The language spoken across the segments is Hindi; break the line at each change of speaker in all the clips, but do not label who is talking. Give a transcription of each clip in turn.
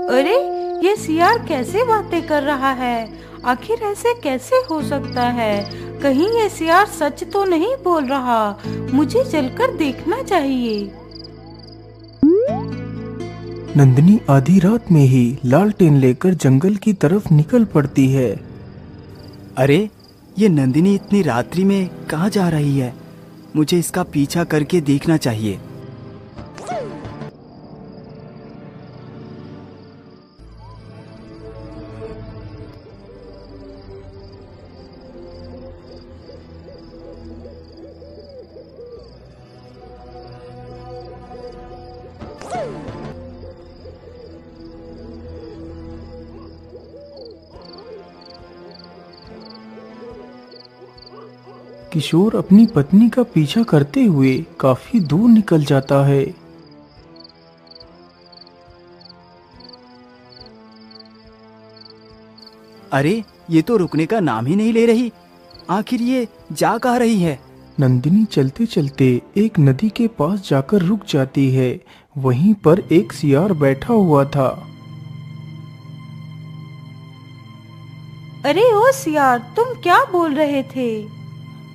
अरे, ये सियार कैसे बातें कर रहा है? आखिर ऐसे कैसे हो सकता है? कहीं ये सियार सच तो नहीं बोल रहा? मुझे चलकर देखना चाहिए।
नंदिनी आधी रात में ही लालटेन लेकर जंगल की तरफ निकल पड़ती है।
अरे, ये नंदिनी इतनी रात्रि में कहाँ जा रही है? मुझे इसका पीछा करके देखना चाहिए।
किशोर अपनी पत्नी का पीछा करते हुए काफी दूर निकल जाता है।
अरे, ये तो रुकने का नाम ही नहीं ले रही। आखिर ये जा कहाँ रही है?
नंदिनी चलते चलते एक नदी के पास जाकर रुक जाती है। वहीं पर एक सियार बैठा हुआ था।
अरे ओ सियार, तुम क्या बोल रहे थे?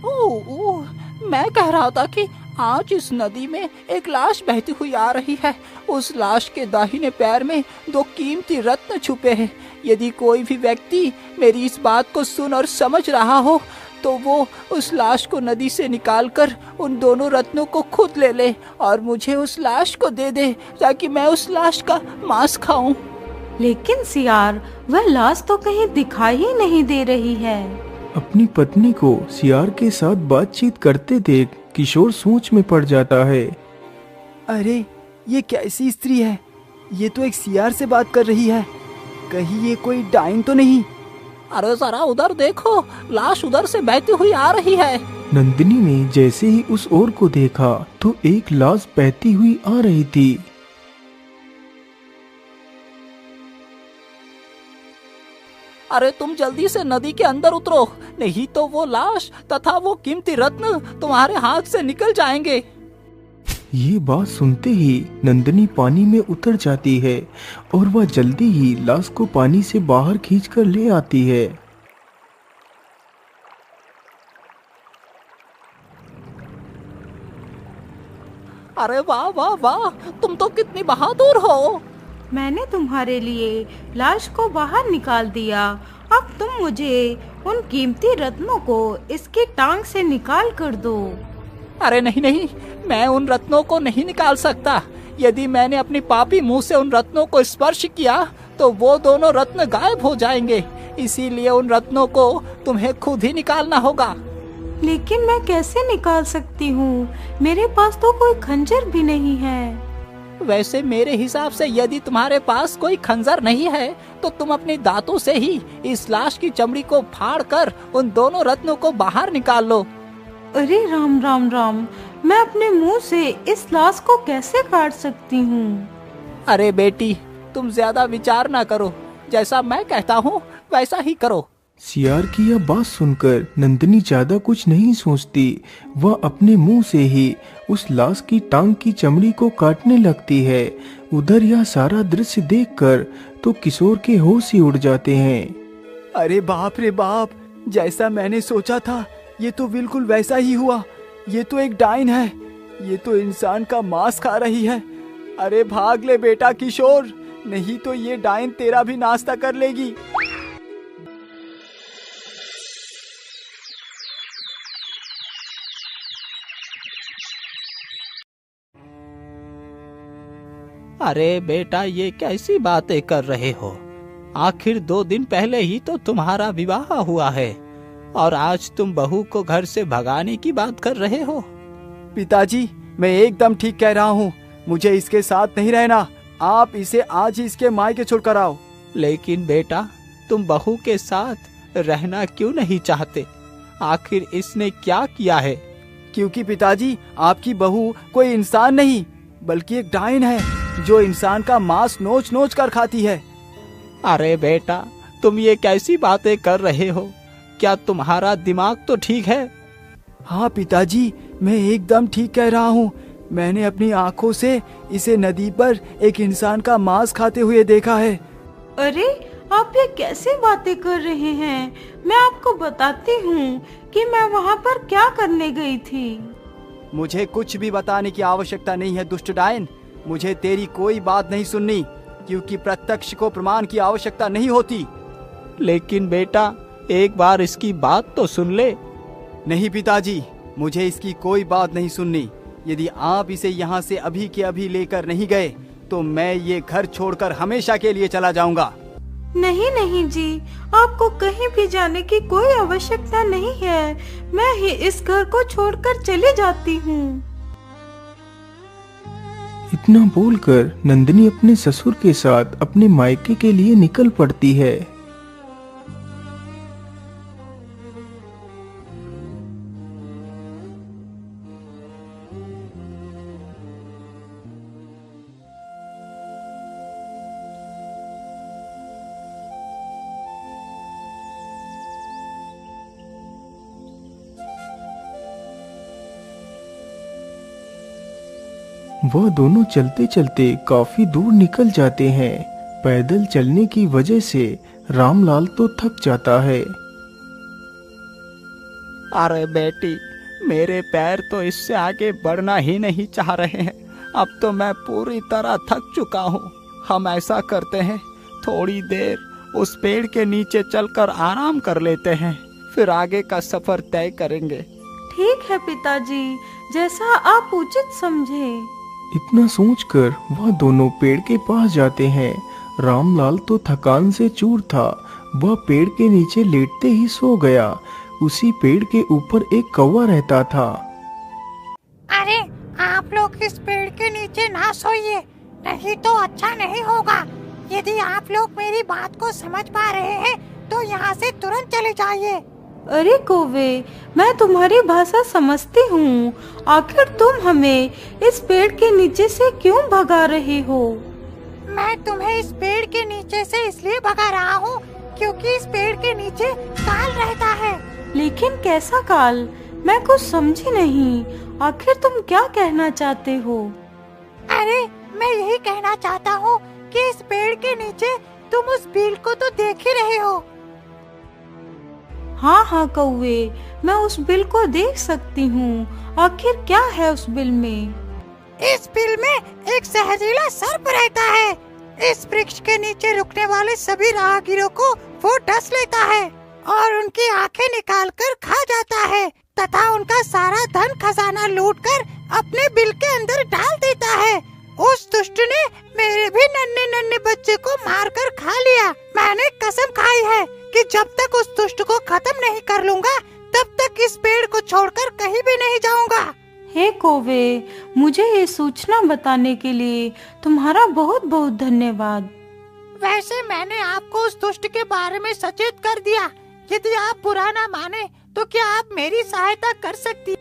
ओह, मैं कह रहा था कि आज इस नदी में एक लाश बहती हुई आ रही है। उस लाश के दाहिने पैर में 2 कीमती रत्न छुपे हैं। यदि कोई भी व्यक्ति मेरी इस बात को सुन और समझ रहा हो तो वो उस लाश को नदी से निकालकर उन दोनों रत्नों को खुद ले ले और मुझे उस लाश को दे दे ताकि मैं उस लाश का मांस खाऊं।
लेकिन सियार, वह लाश तो कहीं दिखाई ही नहीं दे रही है।
अपनी पत्नी को सियार के साथ बातचीत करते देख किशोर सोच में पड़ जाता है।
अरे, ये कैसी स्त्री है? ये तो एक सियार से बात कर रही है। कहीं ये कोई डाइन तो नहीं?
अरे जरा उधर देखो, लाश उधर से बहती हुई आ रही है।
नंदिनी ने जैसे ही उस ओर को देखा तो एक लाश बहती हुई आ रही थी।
अरे तुम जल्दी से नदी के अंदर उतरो, नहीं तो वो लाश तथा वो कीमती रत्न तुम्हारे हाथ से निकल जाएंगे।
ये बात सुनते ही नंदिनी पानी में उतर जाती है और वह जल्दी ही लाश को पानी से बाहर खींचकर ले आती है।
अरे वाह वाह वाह, तुम तो कितनी बहादुर हो।
मैंने तुम्हारे लिए लाश को बाहर निकाल दिया। अब तुम मुझे उन कीमती रत्नों को इसकी टांग से निकाल कर दो।
अरे नहीं नहीं, मैं उन रत्नों को नहीं निकाल सकता। यदि मैंने अपनी पापी मुंह से उन रत्नों को स्पर्श किया तो वो दोनों रत्न गायब हो जाएंगे। इसीलिए उन रत्नों को तुम्हें खुद ही निकालना होगा।
लेकिन मैं कैसे निकाल सकती हूँ? मेरे पास तो कोई खंजर भी नहीं है।
वैसे मेरे हिसाब से यदि तुम्हारे पास कोई खंजर नहीं है तो तुम अपने दांतों से ही इस लाश की चमड़ी को फाड़ कर उन दोनों रत्नों को बाहर निकाल लो।
अरे राम राम राम, मैं अपने मुंह से इस लाश को कैसे काट सकती हूँ?
अरे बेटी, तुम ज्यादा विचार ना करो, जैसा मैं कहता हूँ वैसा ही करो।
सियार की यह बात सुनकर नंदिनी ज्यादा कुछ नहीं सोचती। वह अपने मुंह से ही उस लाश की टांग की चमड़ी को काटने लगती है। उधर यह सारा दृश्य देखकर तो किशोर के होश ही उड़ जाते हैं।
अरे बाप रे बाप, जैसा मैंने सोचा था ये तो बिल्कुल वैसा ही हुआ। ये तो एक डाइन है। ये तो इंसान का मांस खा रही है। अरे भाग ले बेटा किशोर, नहीं तो ये डाइन तेरा भी नाश्ता कर लेगी।
अरे बेटा, ये कैसी बातें कर रहे हो? आखिर 2 दिन पहले ही तो तुम्हारा विवाह हुआ है और आज तुम बहू को घर से भगाने की बात कर रहे हो।
पिताजी, मैं एकदम ठीक कह रहा हूँ। मुझे इसके साथ नहीं रहना। आप इसे आज ही इसके मायके छोड़कर आओ।
लेकिन बेटा, तुम बहू के साथ रहना क्यों नहीं चाहते? आखिर इसने क्या किया है?
क्योंकि पिताजी, आपकी बहू कोई इंसान नहीं बल्कि एक डाइन है जो इंसान का मांस नोच नोच कर खाती है।
अरे बेटा, तुम ये कैसी बातें कर रहे हो? क्या तुम्हारा दिमाग तो ठीक है?
हाँ पिताजी, मैं एकदम ठीक कह रहा हूँ। मैंने अपनी आंखों से इसे नदी पर एक इंसान का मांस खाते हुए देखा है।
अरे आप ये कैसे बातें कर रहे हैं? मैं आपको बताती हूँ कि मैं वहाँ पर क्या करने गई थी।
मुझे कुछ भी बताने की आवश्यकता नहीं है दुष्ट डायन। मुझे तेरी कोई बात नहीं सुननी, क्योंकि प्रत्यक्ष को प्रमाण की आवश्यकता नहीं होती।
लेकिन बेटा, एक बार इसकी बात तो सुन ले।
नहीं पिताजी, मुझे इसकी कोई बात नहीं सुननी। यदि आप इसे यहाँ से अभी के अभी लेकर नहीं गए तो मैं ये घर छोड़कर हमेशा के लिए चला जाऊंगा।
नहीं नहीं जी, आपको कहीं भी जाने की कोई आवश्यकता नहीं है। मैं ही इस घर को छोड़कर चली जाती हूँ।
इतना बोलकर नंदिनी अपने ससुर के साथ अपने मायके के लिए निकल पड़ती है। वह दोनों चलते चलते काफी दूर निकल जाते हैं। पैदल चलने की वजह से रामलाल तो थक जाता है।
अरे बेटी, मेरे पैर तो इससे आगे बढ़ना ही नहीं चाह रहे हैं। अब तो मैं पूरी तरह थक चुका हूँ। हम ऐसा करते हैं, थोड़ी देर उस पेड़ के नीचे चलकर आराम कर लेते हैं, फिर आगे का सफर तय करेंगे।
ठीक है पिताजी, जैसा आप उचित समझे।
इतना सोचकर वह दोनों पेड़ के पास जाते हैं। रामलाल तो थकान से चूर था। वह पेड़ के नीचे लेटते ही सो गया। उसी पेड़ के ऊपर एक कौवा रहता था।
अरे आप लोग इस पेड़ के नीचे ना सोइए, नहीं तो अच्छा नहीं होगा। यदि आप लोग मेरी बात को समझ पा रहे हैं तो यहाँ से तुरंत चले जाइए।
अरे कौवे, मैं तुम्हारी भाषा समझती हूँ। आखिर तुम हमें इस पेड़ के नीचे से क्यों भगा रहे हो?
मैं तुम्हें इस पेड़ के नीचे से इसलिए भगा रहा हूँ क्योंकि इस पेड़ के नीचे काल रहता है।
लेकिन कैसा काल? मैं कुछ समझी नहीं। आखिर तुम क्या कहना चाहते हो?
अरे मैं यही कहना चाहता हूँ कि इस पेड़ के नीचे तुम उस बिल को तो देख ही रहे हो।
हाँ हाँ कौवे, मैं उस बिल को देख सकती हूँ। आखिर क्या है उस बिल में?
इस बिल में एक जहरीला सर्प रहता है। इस वृक्ष के नीचे रुकने वाले सभी राहगीरों को वो डस लेता है और उनकी आंखें निकाल कर खा जाता है तथा उनका सारा धन खजाना लूटकर अपने बिल के अंदर डाल देता है। उस दुष्ट ने मेरे भी नन्हे नन्हे बच्चे को मारकर खा लिया। मैंने कसम खाई है कि जब तक उस दुष्ट को खत्म नहीं कर लूंगा तब तक इस पेड़ को छोड़कर कहीं भी नहीं जाऊंगा।
हे कौवे, मुझे ये सूचना बताने के लिए तुम्हारा बहुत बहुत धन्यवाद।
वैसे मैंने आपको उस दुष्ट के बारे में सचेत कर दिया। यदि आप बुरा ना माने तो क्या आप मेरी सहायता कर सकती?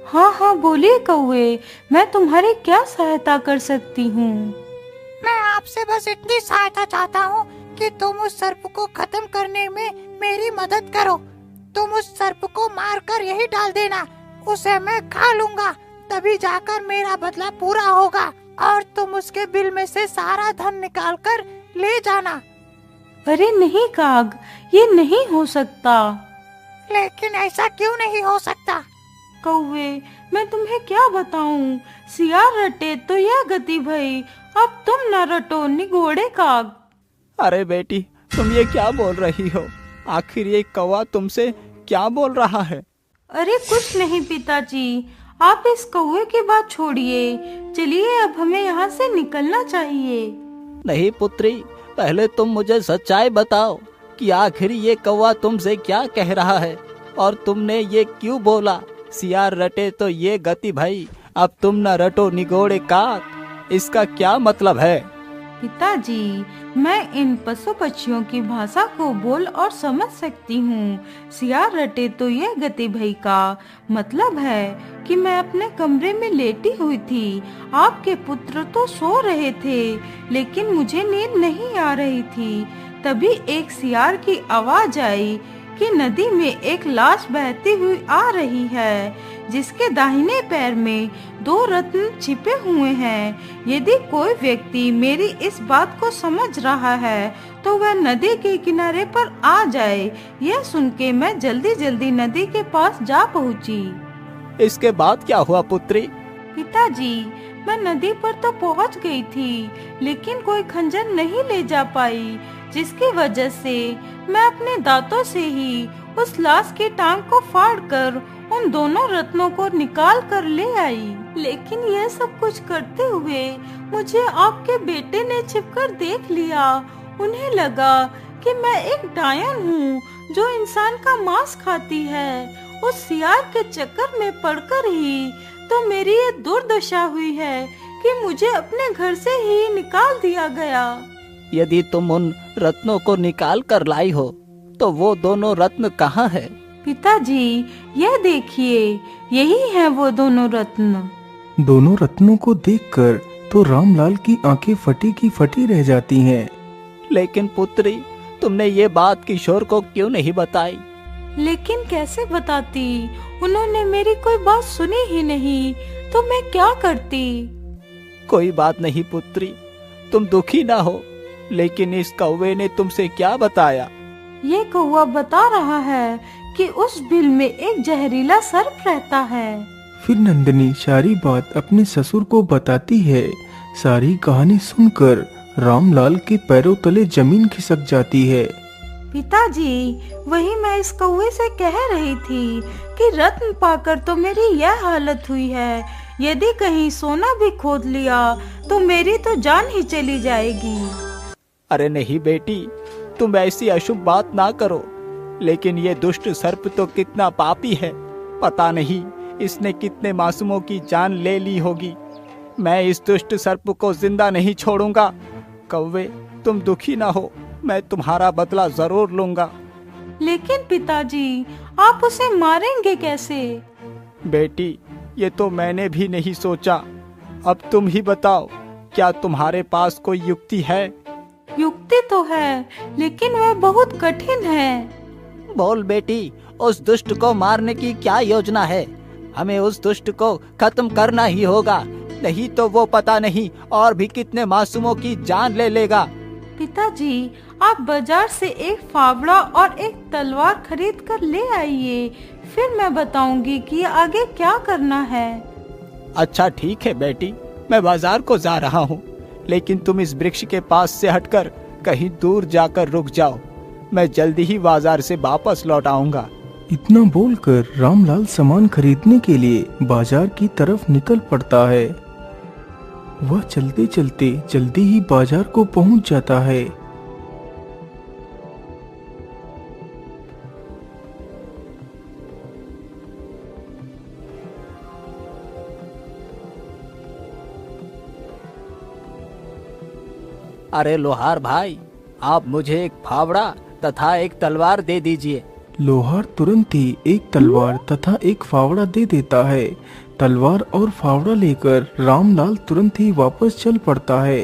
हाँ हाँ बोलिए कौवे, मैं तुम्हारी क्या सहायता कर सकती हूँ?
मैं आपसे बस इतनी सहायता चाहता हूँ कि तुम उस सर्प को खत्म करने में मेरी मदद करो। तुम उस सर्प को मारकर यही डाल देना, उसे मैं खा लूंगा, तभी जाकर मेरा बदला पूरा होगा और तुम उसके बिल में से सारा धन निकाल कर ले जाना।
अरे नहीं काग, ये नहीं हो सकता।
लेकिन ऐसा क्यों नहीं हो सकता?
कौवे, मैं तुम्हें क्या बताऊं? सियार रटे तो यह गति भई, अब तुम न रटो निगोड़े काग।
अरे बेटी, तुम ये क्या बोल रही हो? आखिर ये कौवा तुमसे क्या बोल रहा है?
अरे कुछ नहीं पिताजी, आप इस कौवे की बात छोड़िए। चलिए अब हमें यहाँ से निकलना चाहिए।
नहीं पुत्री, पहले तुम मुझे सच्चाई बताओ कि आखिर ये कौवा तुमसे क्या कह रहा है और तुमने ये क्यों बोला? सियार रटे तो ये गति भाई, अब तुम न रटो निगोड़े काक, इसका क्या मतलब है?
पिताजी, मैं इन पशु पक्षियों की भाषा को बोल और समझ सकती हूँ। सियार रटे तो ये गति भई का मतलब है कि मैं अपने कमरे में लेटी हुई थी। आपके पुत्र तो सो रहे थे, लेकिन मुझे नींद नहीं आ रही थी। तभी एक सियार की आवाज आई कि नदी में एक लाश बहती हुई आ रही है। जिसके दाहिने पैर में 2 रत्न छिपे हुए हैं। यदि कोई व्यक्ति मेरी इस बात को समझ रहा है तो वह नदी के किनारे पर आ जाए। यह सुन के मैं जल्दी जल्दी नदी के पास जा पहुंची।
इसके बाद क्या हुआ पुत्री?
पिताजी, मैं नदी पर तो पहुंच गई थी, लेकिन कोई खंजर नहीं ले जा पाई, जिसकी वजह से मैं अपने दांतों से ही उस लाश की टांग को फाड़कर उन दोनों रत्नों को निकाल कर ले आई। लेकिन यह सब कुछ करते हुए मुझे आपके बेटे ने छिपकर देख लिया। उन्हें लगा कि मैं एक डायन हूँ जो इंसान का मांस खाती है। उस सियार के चक्कर में पड़कर ही तो मेरी ये दुर्दशा हुई है कि मुझे अपने घर से ही निकाल दिया गया।
यदि तुम उन रत्नों को निकाल कर लाई हो तो वो दोनों रत्न कहाँ है?
पिताजी, यह देखिए, यही है वो दोनों रत्न।
दोनों रत्नों को देखकर तो रामलाल की आंखें फटी की फटी रह जाती हैं।
लेकिन पुत्री, तुमने ये बात किशोर को क्यों नहीं बताई?
लेकिन कैसे बताती? उन्होंने मेरी कोई बात सुनी ही नहीं, तो मैं क्या करती?
कोई बात नहीं पुत्री, तुम दुखी ना हो। लेकिन इस कौवे ने तुमसे क्या बताया?
ये कौवा बता रहा है कि उस बिल में एक जहरीला सर्प रहता है।
फिर नंदिनी सारी बात अपने ससुर को बताती है। सारी कहानी सुनकर रामलाल के पैरों तले जमीन खिसक जाती है।
पिताजी, वही मैं इस कौवे से कह रही थी कि रत्न पाकर तो मेरी यह हालत हुई है। यदि कहीं सोना भी खोद लिया तो मेरी तो जान ही चली जाएगी।
अरे नहीं बेटी, तुम ऐसी अशुभ बात ना करो। लेकिन ये दुष्ट सर्प तो कितना पापी है। पता नहीं इसने कितने मासूमों की जान ले ली होगी। मैं इस दुष्ट सर्प को जिंदा नहीं छोड़ूंगा। कौवे, तुम दुखी ना हो, मैं तुम्हारा बदला जरूर लूंगा।
लेकिन पिताजी, आप उसे मारेंगे कैसे?
बेटी, ये तो मैंने भी नहीं सोचा। अब तुम ही बताओ, क्या तुम्हारे पास कोई युक्ति है?
युक्ति तो है, लेकिन वह बहुत कठिन है।
बोल बेटी, उस दुष्ट को मारने की क्या योजना है? हमें उस दुष्ट को खत्म करना ही होगा, नहीं तो वो पता नहीं और भी कितने मासूमों की जान ले लेगा।
पिताजी, आप बाजार से एक फावड़ा और एक तलवार खरीद कर ले आइए, फिर मैं बताऊंगी कि आगे क्या करना है।
अच्छा ठीक है बेटी, मैं बाजार को जा रहा हूँ, लेकिन तुम इस वृक्ष के पास से हटकर कहीं दूर जाकर रुक जाओ। मैं जल्दी ही बाजार से वापस लौट आऊंगा।
इतना बोलकर रामलाल सामान खरीदने के लिए बाजार की तरफ निकल पड़ता है। वह चलते चलते जल्दी ही बाजार को पहुंच जाता है।
अरे लोहार भाई, आप मुझे एक फावड़ा तथा एक तलवार दे दीजिए।
लोहार तुरंत ही एक तलवार तथा एक फावड़ा दे देता है। तलवार और फावड़ा लेकर रामलाल तुरंत ही वापस चल पड़ता है।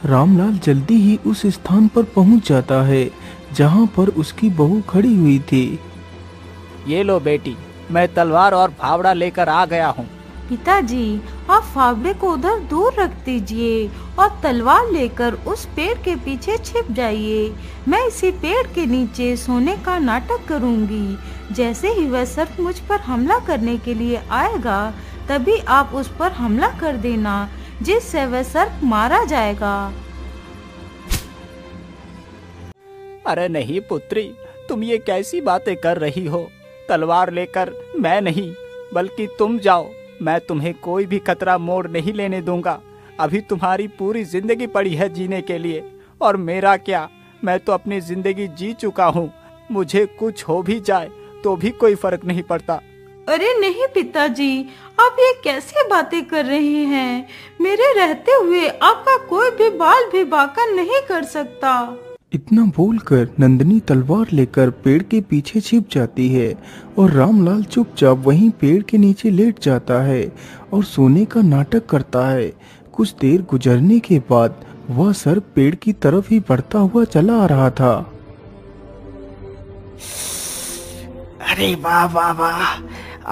रामलाल जल्दी ही उस स्थान पर पहुंच जाता है जहां पर उसकी बहू खड़ी हुई थी।
ये लो बेटी, मैं तलवार और फावड़ा लेकर आ गया हूँ।
पिताजी, आप फावड़े को उधर दूर रख दीजिए और तलवार लेकर उस पेड़ के पीछे छिप जाइए। मैं इसी पेड़ के नीचे सोने का नाटक करूंगी। जैसे ही वह सर्प मुझ पर हमला करने के लिए आएगा, तभी आप उस पर हमला कर देना, जिससे वह सर्प मारा जाएगा।
अरे नहीं पुत्री, तुम ये कैसी बातें कर रही हो? तलवार लेकर मैं नहीं, बल्कि तुम जाओ। मैं तुम्हें कोई भी खतरा मोड़ नहीं लेने दूंगा। अभी तुम्हारी पूरी जिंदगी पड़ी है जीने के लिए, और मेरा क्या, मैं तो अपनी जिंदगी जी चुका हूँ। मुझे कुछ हो भी जाए तो भी कोई फर्क नहीं पड़ता।
अरे नहीं पिताजी, आप ये कैसे बातें कर रहे हैं? मेरे रहते हुए आपका कोई भी बाल भी बांका नहीं कर सकता।
इतना बोलकर नंदिनी तलवार लेकर पेड़ के पीछे छिप जाती है और रामलाल चुपचाप वहीं पेड़ के नीचे लेट जाता है और सोने का नाटक करता है। कुछ देर गुजरने के बाद वह सर्प पेड़ की तरफ ही बढ़ता हुआ चला आ रहा था।
अरे वाह वाह वाह,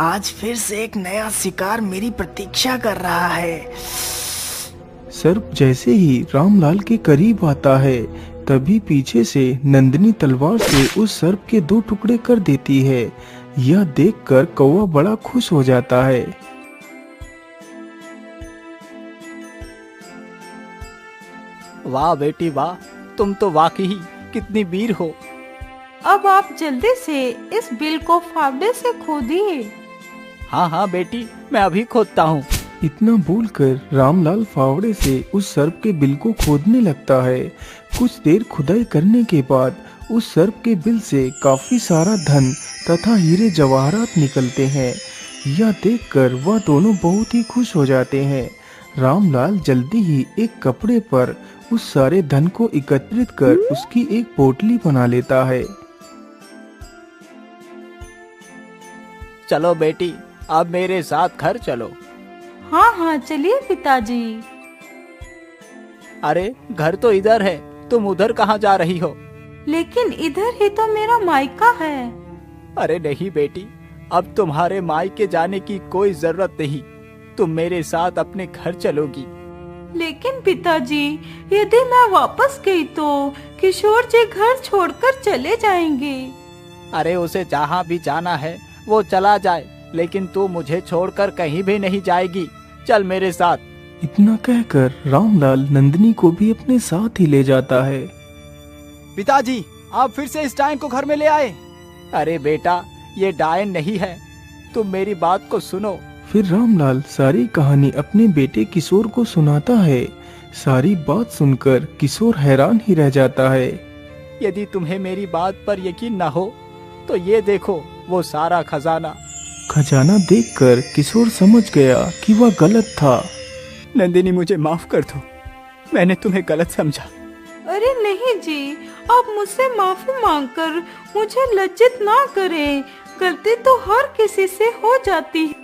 आज फिर से एक नया शिकार मेरी प्रतीक्षा कर रहा है।
सर्प जैसे ही रामलाल के करीब आता है तभी पीछे से नंदिनी तलवार से उस सर्प के 2 टुकड़े कर देती है। यह देखकर कौवा बड़ा खुश हो जाता है।
वाह बेटी वाह, तुम तो वाकई कितनी वीर हो।
अब आप जल्दी से इस बिल को फावड़े से खोदिए।
हाँ हाँ बेटी, मैं अभी खोदता हूँ।
इतना बोलकर रामलाल फावड़े से उस सर्प के बिल को खोदने लगता है। कुछ देर खुदाई करने के बाद उस सर्प के बिल से काफी सारा धन तथा हीरे जवाहरात निकलते हैं। यह देखकर वह दोनों बहुत ही खुश हो जाते हैं। रामलाल जल्दी ही एक कपड़े पर उस सारे धन को एकत्रित कर उसकी एक पोटली बना लेता है।
चलो बेटी, अब मेरे साथ घर चलो।
हाँ हाँ चलिए पिताजी।
अरे घर तो इधर है, तुम उधर कहाँ जा रही हो?
लेकिन इधर ही तो मेरा मायका है।
अरे नहीं बेटी, अब तुम्हारे मायके जाने की कोई जरूरत नहीं। तुम मेरे साथ अपने घर चलोगी।
लेकिन पिताजी, यदि मैं वापस गई तो किशोर जी घर छोड़कर चले जाएंगे।
अरे उसे जहाँ भी जाना है वो चला जाए, लेकिन तू मुझे छोड़कर कहीं भी नहीं जाएगी। चल मेरे साथ।
इतना कहकर रामलाल नंदिनी को भी अपने साथ ही ले जाता है।
पिताजी, आप फिर से इस डायन को घर में ले आए। अरे बेटा, ये डायन नहीं है, तुम मेरी बात को सुनो।
फिर रामलाल सारी कहानी अपने बेटे किशोर को सुनाता है। सारी बात सुनकर किशोर हैरान ही रह जाता है।
यदि तुम्हें मेरी बात पर यकीन न हो तो ये देखो, वो सारा खजाना।
खजाना देखकर किशोर समझ गया कि वह गलत था।
नंदिनी, मुझे माफ कर दो, मैंने तुम्हें गलत समझा।
अरे नहीं जी, आप मुझसे माफी मांगकर मुझे लज्जित ना करें। गलती तो हर किसी से हो जाती है।